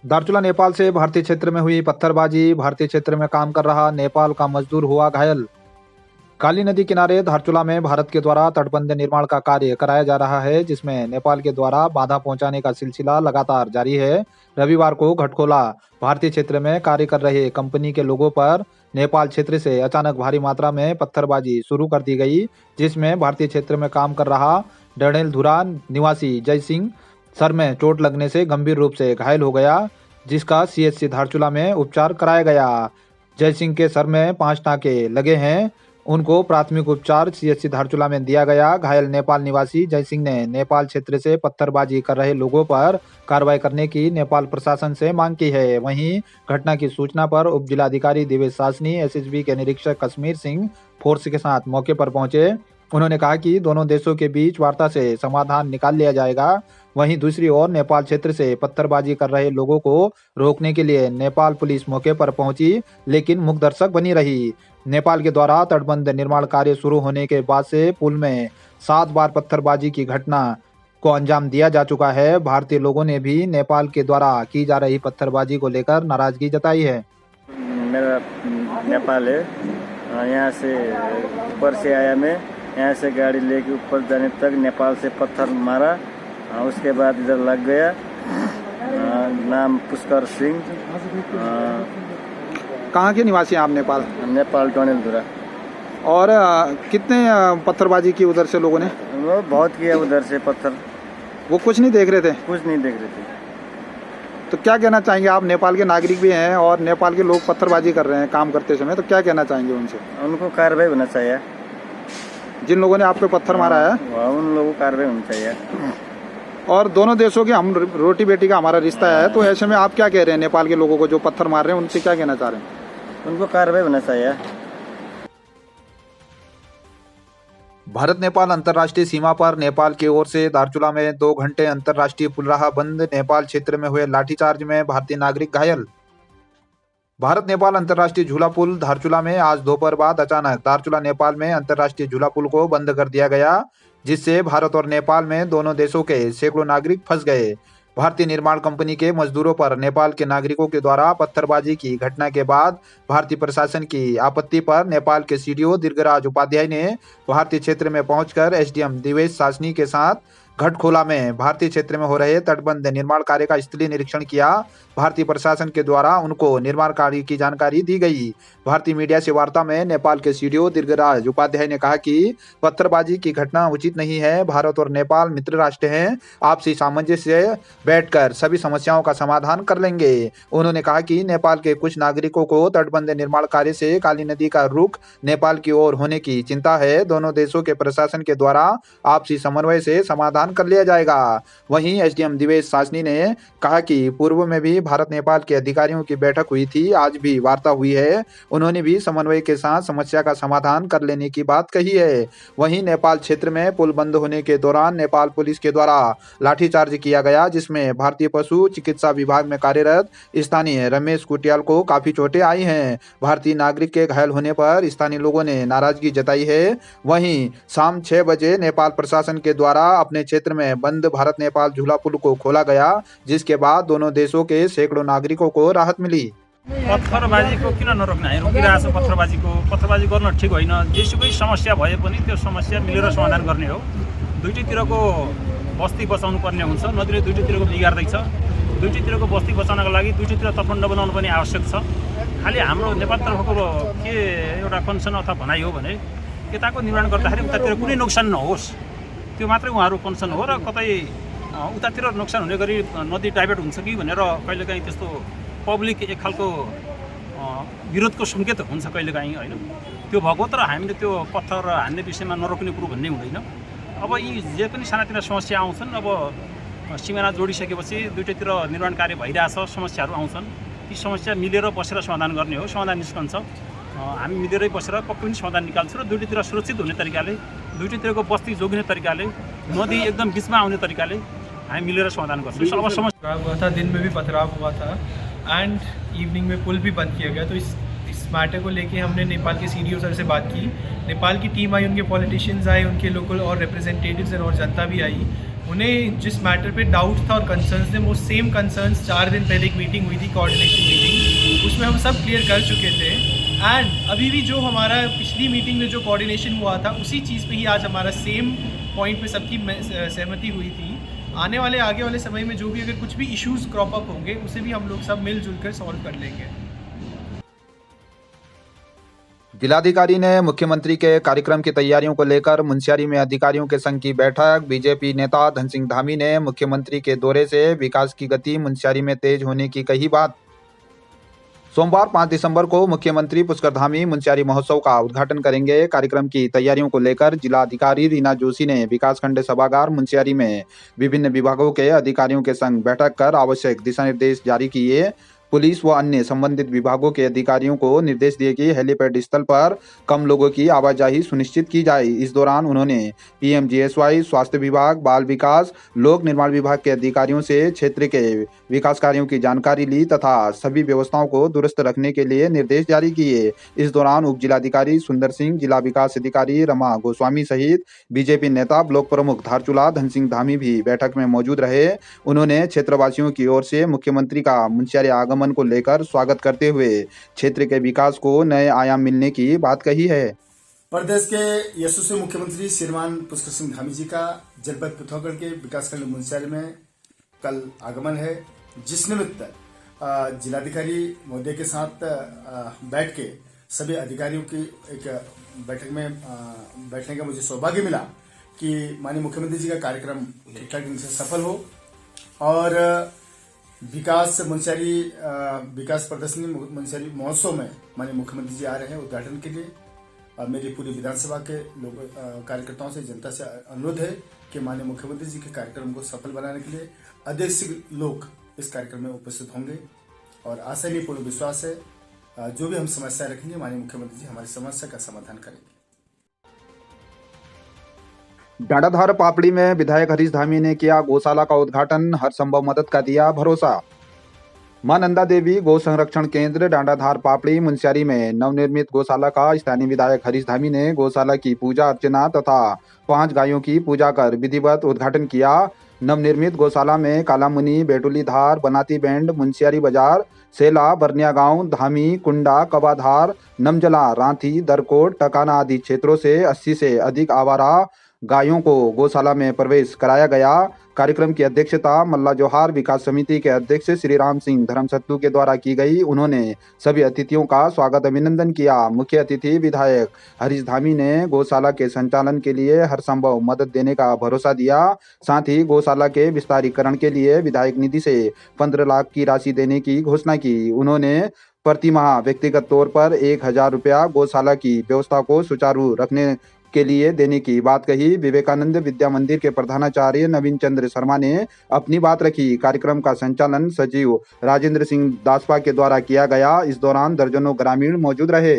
दार्चुला नेपाल से भारतीय क्षेत्र में हुई पत्थरबाजी। भारतीय क्षेत्र में काम कर रहा नेपाल का मजदूर हुआ घायल। काली नदी किनारे धारचूला में भारत के द्वारा तटबंध निर्माण का कार्य कराया जा रहा है, जिसमें नेपाल के द्वारा बाधा पहुंचाने का सिलसिला लगातार जारी है। रविवार को घटखोला भारतीय क्षेत्र में कार्य कर रहे कंपनी के लोगों पर नेपाल क्षेत्र से अचानक भारी मात्रा में पत्थरबाजी शुरू कर दी गई, जिसमें भारतीय क्षेत्र में काम कर रहा डडेलधुरा निवासी जय सिंह सर में चोट लगने से गंभीर रूप से घायल हो गया, जिसका सीएचसी धारचूला में उपचार कराया गया। जय सिंह के सर में 5 टाँके लगे हैं, उनको प्राथमिक उपचार सीएचसी धारचूला में दिया गया। घायल नेपाल निवासी जय सिंह ने नेपाल क्षेत्र से पत्थरबाजी कर रहे लोगों पर कार्रवाई करने की नेपाल प्रशासन से मांग की है। वहीं घटना की सूचना पर उप जिलाधिकारी दिवेश सासनी, एसएसबी के निरीक्षक कश्मीर सिंह फोर्स के साथ मौके पर पहुंचे। उन्होंने कहा कि दोनों देशों के बीच वार्ता से समाधान निकाल लिया जाएगा। वहीं दूसरी ओर नेपाल क्षेत्र से पत्थरबाजी कर रहे लोगों को रोकने के लिए नेपाल पुलिस मौके पर पहुंची, लेकिन मूक दर्शक बनी रही। नेपाल के द्वारा तटबंध निर्माण कार्य शुरू होने के बाद से पुल में 7 बार पत्थरबाजी की घटना को अंजाम दिया जा चुका है। भारतीय लोगों ने भी नेपाल के द्वारा की जा रही पत्थरबाजी को लेकर नाराजगी जताई है। मेरा नेपाल है, यहाँ से ऊपर से आया मैं, यहाँ से गाड़ी लेके ऊपर जाने तक नेपाल से पत्थर मारा, उसके बाद इधर लग गया। नाम पुष्कर सिंह। कहाँ के निवासी हैं आप? नेपाल डडेलधुरा। और कितने पत्थरबाजी की उधर से लोगों ने? वो बहुत किया उधर से पत्थर। वो कुछ नहीं देख रहे थे? कुछ नहीं देख रहे थे। तो क्या कहना चाहेंगे आप? नेपाल के नागरिक भी हैं और नेपाल के लोग पत्थरबाजी कर रहे हैं काम करते समय, तो क्या कहना चाहेंगे उनसे? उनको कार्रवाई होना चाहिए। जिन लोगों ने आप पे पत्थर मारा है उन लोगों को कार्रवाई होनी चाहिए। और दोनों देशों के हम रोटी बेटी का हमारा रिश्ता है, तो ऐसे में आप क्या कह रहे हैं नेपाल के लोगों को जो पत्थर मार रहे हैं, उनसे क्या कहना चाह रहे हैं? उनको कार्रवाई होना चाहिए। भारत नेपाल अंतर्राष्ट्रीय सीमा पर नेपाल की ओर से धारचूला में 2 घंटे अंतर्राष्ट्रीय पुल रहा बंद। नेपाल क्षेत्र में हुए लाठीचार्ज में भारतीय नागरिक घायल। भारत नेपाल अंतर्राष्ट्रीय झूला पुल धारचूला में आज दोपहर बाद अचानक धारचूला नेपाल में अंतर्राष्ट्रीय झूला पुल को बंद कर दिया गया, जिससे भारत और नेपाल में दोनों देशों के सैकड़ों नागरिक फंस गए। भारतीय निर्माण कंपनी के मजदूरों पर नेपाल के नागरिकों के द्वारा पत्थरबाजी की घटना के बाद भारतीय प्रशासन की आपत्ति पर नेपाल के सीडीओ दीर्घराज उपाध्याय ने भारतीय क्षेत्र में पहुंचकर एसडीएम दिवेश सासनी के साथ घटखोला में भारतीय क्षेत्र में हो रहे तटबंध निर्माण कार्य का स्थलीय निरीक्षण किया। भारतीय प्रशासन के द्वारा उनको निर्माण कार्य की जानकारी दी गई। भारतीय मीडिया से वार्ता में नेपाल के सीडीओ दीर्घराज उपाध्याय ने कहा कि पत्थरबाजी की घटना उचित नहीं है। भारत और नेपाल मित्र राष्ट्र हैं, आपसी सामंजस्य से बैठकर सभी समस्याओं का समाधान कर लेंगे। उन्होंने कहा कि नेपाल के कुछ नागरिकों को तटबंध निर्माण कार्य से काली नदी का रुख नेपाल की ओर होने की चिंता है। दोनों देशों के प्रशासन के द्वारा आपसी समन्वय से समाधान कर लिया जाएगा। वहीं एसडीएम दिवेश सासनी ने कहा कि पूर्व में भी भारत नेपाल के अधिकारियों की बैठक हुई थी, आज भी वार्ता हुई है। उन्होंने भी समन्वय के साथ समस्या का समाधान कर लेने की बात कही है। वहीं नेपाल क्षेत्र में पुल बंद होने के दौरान नेपाल पुलिस के द्वारा लाठीचार्ज किया गया, जिसमें भारतीय पशु चिकित्सा विभाग में कार्यरत स्थानीय रमेश कुटियाल को काफी चोटें आई हैं। भारतीय नागरिक के घायल होने पर स्थानीय लोगों ने नाराजगी जताई है। वहीं शाम 6 बजे नेपाल प्रशासन के द्वारा अपने क्षेत्र में बंद भारत नेपाल झूला पुल को खोला गया, जिसके बाद दोनों देशों के सैकड़ों नागरिकों को राहत मिली। पत्थरबाजीको किन नरोक्ने? हामी रोकिरहेको छ पत्थरबाजी गर्न ठिक होइन। जेसुकै समस्या भए पनि त्यो समस्या मिलेर समाधान गर्ने हो। दुईटैतिरको बस्ती बचाउनु पर्ने हुन्छ। नदीले दुईटैतिरको बिगार्दैछ। दुईटैतिरको बस्ती बचाउनको लागि दुईटैतिर तटबन्ध बनाउनु पनि आवश्यक छ। खालि हाम्रो नेपाल तर्फको के एउटा कन्सर्न अथवा भनाइ हो भने यताको निर्माण गर्दाखेरि उतातिर कुनै नोक्सान नहोस्, त्यो मात्रै उहाँहरू कन्सर्न हो। र कतै उतातिर नोक्सान हुने गरी नदी डाइभर्ट हुन्छ कि भनेर कहिलेकाहीँ त्यस्तो पब्लिक एक खालको विरोधको सङ्केत हुन्छ कहिलेकाहीँ, होइन? त्यो भएको, तर हामीले त्यो पत्थर हान्ने विषयमा नरोक्ने कुरो भन्ने हुँदैन। अब यी जे पनि सानातिना समस्या आउँछन्, अब सिमाना जोडिसकेपछि दुईटैतिर निर्माण कार्य भइरहेछ, समस्याहरू आउँछन्। ती समस्या मिलेर बसेर समाधान गर्ने हो। समाधान निस्कन्छ। हामी मिलेरै बसेर पक्कै पनि समाधान निकाल्छौँ र दुईटैतिर सुरक्षित हुने तरिकाले, दुईटैतिरको बस्ती जोगिने तरिकाले, नदी एकदम बिचमा आउने तरिकाले हामी मिलेर समाधान गर्छौँ। अब समस्या हुआ था, दिन में भी पथराव हुआ था एंड इवनिंग में पुल भी बंद किया गया, तो इस मैटर को लेके हमने नेपाल के सीडीओ सर से बात की। नेपाल की टीम आई, उनके पॉलिटिशियंस आए, उनके लोकल और रिप्रेजेंटेटिव्स और जनता भी आई। उन्हें जिस मैटर पे डाउट था और कंसर्न्स थे, वो सेम कंसर्न्स 4 दिन पहले एक मीटिंग हुई थी, कोऑर्डिनेशन मीटिंग, उसमें हम सब क्लियर कर चुके थे। एंड अभी भी जो हमारा पिछली मीटिंग में जो कोऑर्डिनेशन हुआ था, उसी चीज़ पे ही आज हमारा सेम पॉइंट पे सबकी सहमति हुई थी। आने वाले आगे वाले समय में जो भी अगर कुछ भी इश्यूज़ क्रॉप अप होंगे, उसे भी हम लोग सब मिलजुल कर सॉल्व कर लेंगे। जिलाधिकारी ने मुख्यमंत्री के कार्यक्रम की तैयारियों को लेकर मुंशियारी में अधिकारियों के संघ की बैठक। बीजेपी नेता धन सिंह धामी ने मुख्यमंत्री के दौरे से विकास की गति मुंशियारी में तेज होने की कही बात। सोमवार 5 दिसंबर को मुख्यमंत्री पुष्कर धामी मुंशियारी महोत्सव का उद्घाटन करेंगे। कार्यक्रम की तैयारियों को लेकर जिलाधिकारी रीना जोशी ने विकासखंड सभागार मुंशियारी में विभिन्न विभागों के अधिकारियों के संग बैठक कर आवश्यक दिशा निर्देश जारी किए। पुलिस व अन्य संबंधित विभागों के अधिकारियों को निर्देश दिए कि हेलीपैड स्थल पर कम लोगों की आवाजाही सुनिश्चित की जाए। इस दौरान उन्होंने पीएमजीएसवाई, स्वास्थ्य विभाग, बाल विकास, लोक निर्माण विभाग के अधिकारियों से क्षेत्र के विकास कार्यों की जानकारी ली तथा सभी व्यवस्थाओं को दुरुस्त रखने के लिए निर्देश जारी किए। इस दौरान उप जिलाधिकारी सुंदर सिंह, जिला विकास अधिकारी रमा गोस्वामी सहित बीजेपी नेता ब्लॉक प्रमुख धारचूला धन सिंह धामी भी बैठक में मौजूद रहे। उन्होंने क्षेत्रवासियों की ओर से मुख्यमंत्री का मुंशियारी आगमन को लेकर स्वागत करते हुए क्षेत्र के विकास को नए आयाम मिलने की बात कही है। प्रदेश के यशस्वी मुख्यमंत्री श्रीमान पुष्कर सिंह धामी जी का जनपद पिथौरागढ़ के विकासखंड मुंशियारी में कल आगमन है, जिस निमित्त जिलाधिकारी महोदय के साथ बैठ के सभी अधिकारियों की एक बैठक में बैठने का मुझे सौभाग्य मिला कि माननीय मुख्यमंत्री जी का कार्यक्रम ठीक ठाक ढंग से सफल हो और विकास मुंशियारी विकास प्रदर्शनी मुंशियारी महोत्सव में माननीय मुख्यमंत्री जी आ रहे हैं उद्घाटन के लिए। मेरी पूरी विधानसभा के लोग कार्यकर्ताओं से, जनता से अनुरोध है कि माननीय मुख्यमंत्री जी के कार्यक्रम को सफल बनाने के लिए अधिक से लोग इस कार्यक्रम में उपस्थित होंगे और आशा नहीं पूर्ण विश्वास है जो भी हम समस्या रखेंगे माननीय मुख्यमंत्री जी हमारी समस्या का समाधान करेंगे। डांडाधार पापड़ी में विधायक हरीश धामी ने किया गौशाला का उद्घाटन, हर संभव मदद का दिया भरोसा। मां नंदा देवी गौ संरक्षण केंद्र डांडाधार पापड़ी मुंशियारी में नवनिर्मित गौशाला का स्थानीय विधायक हरीश धामी ने गौशाला की पूजा अर्चना तथा 5 गायों की पूजा कर विधिवत उद्घाटन किया। नवनिर्मित गौशाला में कालामुनि, बेटुली धार, बनाती बैंड, मुंशियारी बाजार, सेला, बरनिया गांव, धामी, कुंडा, कबाधार, नमजला, रांथी, दरकोट, टकाना आदि क्षेत्रों से 80 से अधिक आवारा गायों को गौशाला में प्रवेश कराया गया। कार्यक्रम की अध्यक्षता मल्ला जोहार विकास समिति के अध्यक्ष श्री राम सिंह धर्मसत्तू के द्वारा की गई। उन्होंने सभी अतिथियों का स्वागत अभिनंदन किया। मुख्य अतिथि विधायक हरीश धामी ने गौशाला के संचालन के लिए हर संभव मदद देने का भरोसा दिया। साथ ही गौशाला के विस्तारीकरण के लिए विधायक निधि से 15 लाख की राशि देने की घोषणा की। उन्होंने प्रति माह व्यक्तिगत तौर पर 1000 रुपया गौशाला की व्यवस्था को सुचारू रखने के लिए देने की बात कही। विवेकानंद विद्या मंदिर के प्रधानाचार्य नवीन चंद्र शर्मा ने अपनी बात रखी। कार्यक्रम का संचालन सचिव राजेंद्र सिंह दासपा के द्वारा किया गया। इस दौरान दर्जनों ग्रामीण मौजूद रहे।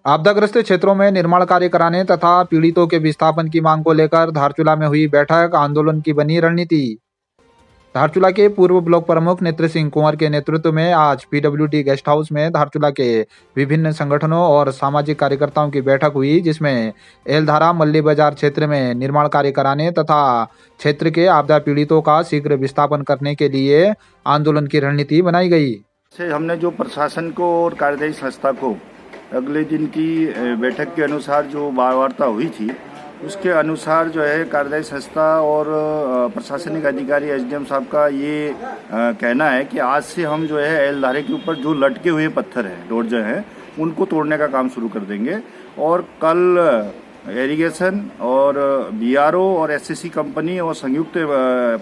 आपदाग्रस्त क्षेत्रों में निर्माण कार्य कराने तथा पीड़ितों के विस्थापन की मांग को लेकर धारचूला में हुई बैठक, आंदोलन की बनी रणनीति। धारचूला के पूर्व ब्लॉक प्रमुख नेत्र सिंह कुंवर के नेतृत्व में आज पीडब्ल्यूडी गेस्ट हाउस में धारचूला के विभिन्न संगठनों और सामाजिक कार्यकर्ताओं की बैठक हुई, जिसमें एलधारा मल्ली बाजार क्षेत्र में निर्माण कार्य कराने तथा क्षेत्र के आपदा पीड़ितों का शीघ्र विस्थापन करने के लिए आंदोलन की रणनीति बनाई गई। हमने जो प्रशासन को और कार्यदायी संस्था को अगले दिन की बैठक के अनुसार जो वार्ता हुई थी, उसके अनुसार जो है कार्यदायी संस्था और प्रशासनिक अधिकारी एसडीएम साहब का ये कहना है कि आज से हम जो है एलधारे के ऊपर जो लटके हुए पत्थर हैं, रोड जो हैं, उनको तोड़ने का काम शुरू कर देंगे और कल इरिगेशन और बीआरओ और एसएससी कंपनी और संयुक्त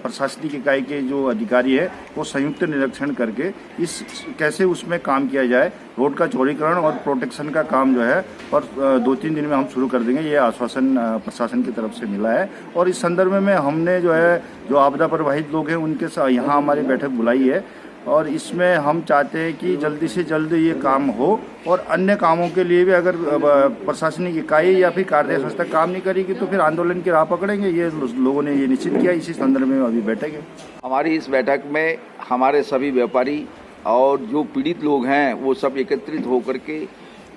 प्रशासनिक इकाई के जो अधिकारी है वो संयुक्त निरीक्षण करके इस कैसे उसमें काम किया जाए, रोड का चौड़ीकरण और प्रोटेक्शन का काम जो है और 2-3 दिन में हम शुरू कर देंगे, ये आश्वासन प्रशासन की तरफ से मिला है। और इस संदर्भ में हमने जो है जो आपदा प्रभावित लोग हैं उनके साथ यहाँ हमारी बैठक बुलाई है और इसमें हम चाहते हैं कि जल्दी से जल्द ये काम हो और अन्य कामों के लिए भी अगर प्रशासनिक इकाई या फिर कार्यदायी संस्था काम नहीं करेगी तो फिर आंदोलन की राह पकड़ेंगे। ये लोगों ने ये निश्चित किया। इसी संदर्भ में अभी बैठक है। हमारी इस बैठक में हमारे सभी व्यापारी और जो पीड़ित लोग हैं वो सब एकत्रित होकर के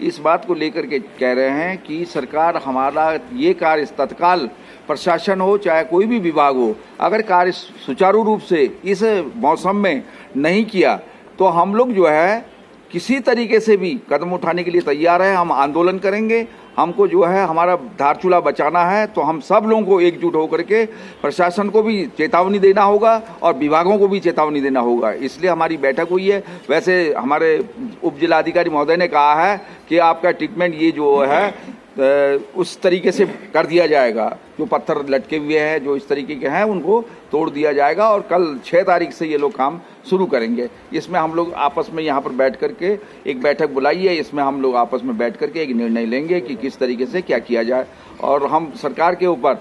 इस बात को लेकर के कह रहे हैं कि सरकार हमारा ये कार्य तत्काल, प्रशासन हो चाहे कोई भी विभाग हो, अगर कार्य सुचारू रूप से इस मौसम में नहीं किया तो हम लोग जो है किसी तरीके से भी कदम उठाने के लिए तैयार है। हम आंदोलन करेंगे। हमको जो है हमारा धारचूला बचाना है, तो हम सब लोगों को एकजुट होकर के प्रशासन को भी चेतावनी देना होगा और विभागों को भी चेतावनी देना होगा। इसलिए हमारी बैठक हुई है। वैसे हमारे उप जिलाधिकारी महोदय ने कहा है कि आपका ट्रीटमेंट ये जो है उस तरीके से कर दिया जाएगा, जो पत्थर लटके हुए हैं जो इस तरीके के हैं उनको तोड़ दिया जाएगा और कल 6 तारीख से ये लोग काम शुरू करेंगे। इसमें हम लोग आपस में यहाँ पर बैठ करके एक बैठक बुलाई है। इसमें हम लोग आपस में बैठ करके एक निर्णय लेंगे कि किस तरीके से क्या किया जाए, और हम सरकार के ऊपर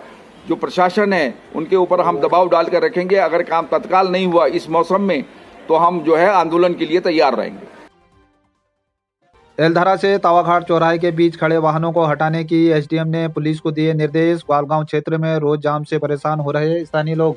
जो प्रशासन है उनके ऊपर हम दबाव डाल कर रखेंगे। अगर काम तत्काल नहीं हुआ इस मौसम में तो हम जो है आंदोलन के लिए तैयार रहेंगे। एलधारा से तावाघाट चौराहे के बीच खड़े वाहनों को हटाने की एसडीएम ने पुलिस को दिए निर्देश। ग्वालगांव क्षेत्र में रोज जाम से परेशान हो रहे स्थानीय लोग।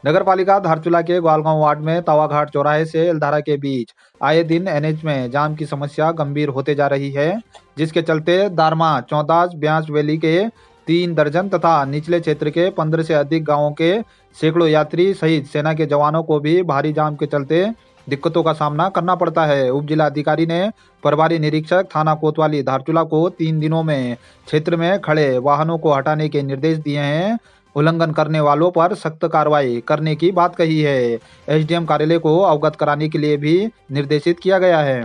नगर पालिका धारचूला के ग्वालगांव वार्ड में तावाघाट चौराहे से एलधारा के बीच आए दिन एनएच में जाम की समस्या गंभीर होते जा रही है, जिसके चलते दारमा, चौदास, ब्यास वैली के 3 दर्जन तथा निचले क्षेत्र के 15 से अधिक गांवों के सैकड़ों यात्री सहित सेना के जवानों को भी भारी जाम के चलते दिक्कतों का सामना करना पड़ता है। उप जिलाधिकारी ने प्रभारी निरीक्षक थाना कोतवाली धारचूला को 3 दिनों में क्षेत्र में खड़े वाहनों को हटाने के निर्देश दिए हैं। उल्लंघन करने वालों पर सख्त कार्रवाई करने की बात कही है। एसडीएम कार्यालय को अवगत कराने के लिए भी निर्देशित किया गया है।